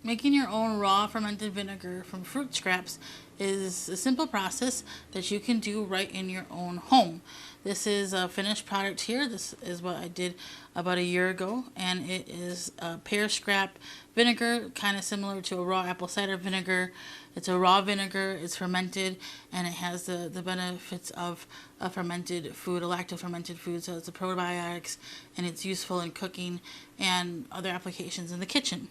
Making your own raw fermented vinegar from fruit scraps is a simple process that you can do right in your own home. This is a finished product here. This is what I did about a year ago, and it is a pear scrap vinegar, kind of similar to a raw apple cider vinegar. It's a raw vinegar, it's fermented, and it has the benefits of a fermented food, a lacto-fermented food, so it's a probiotics, and it's useful in cooking and other applications in the kitchen.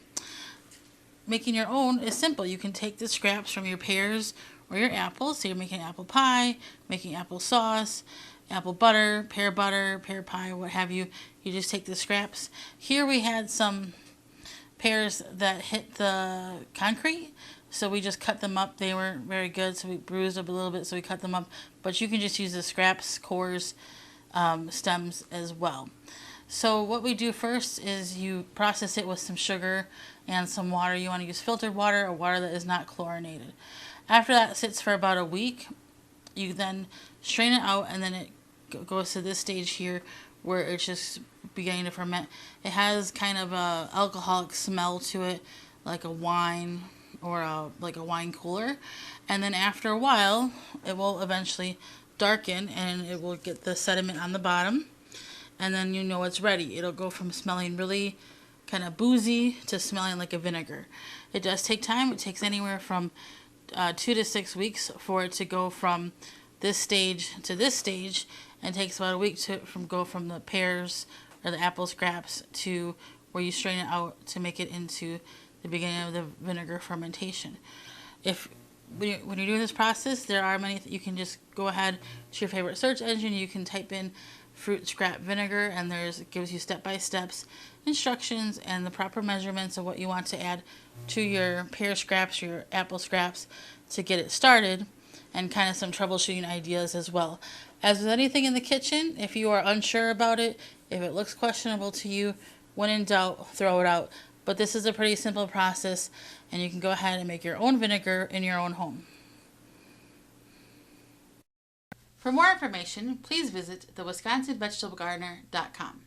Making your own is simple. You can take the scraps from your pears or your apples. So you're making apple pie, making apple sauce, apple butter, pear pie, what have you. You just take the scraps. Here we had some pears that hit the concrete, so we just cut them up. They weren't very good, so we bruised up a little bit, so we cut them up. But you can just use the scraps, cores, stems as well. So what we do first is you process it with some sugar and some water. You want to use filtered water or water that is not chlorinated. After that sits for about a week, you then strain it out, and then it goes to this stage here where it's just beginning to ferment. It has kind of a alcoholic smell to it, like a wine or like a wine cooler. And then after a while, it will eventually darken and it will get the sediment on the bottom. And then you know it's ready. It'll go from smelling really kind of boozy to smelling like a vinegar. It does take time. It takes anywhere from 2 to 6 weeks for it to go from this stage to this stage, and it takes about a week to go from the pears or the apple scraps to where you strain it out to make it into the beginning of the vinegar fermentation. When you're doing this process, there are many. You can just go ahead to your favorite search engine. You can type in fruit scrap vinegar, and it gives you step-by-steps instructions and the proper measurements of what you want to add to your pear scraps, your apple scraps, to get it started, and kind of some troubleshooting ideas as well. As with anything in the kitchen, if you are unsure about it, if it looks questionable to you, when in doubt, throw it out. But this is a pretty simple process, and you can go ahead and make your own vinegar in your own home. For more information, please visit thewisconsinvegetablegardener.com.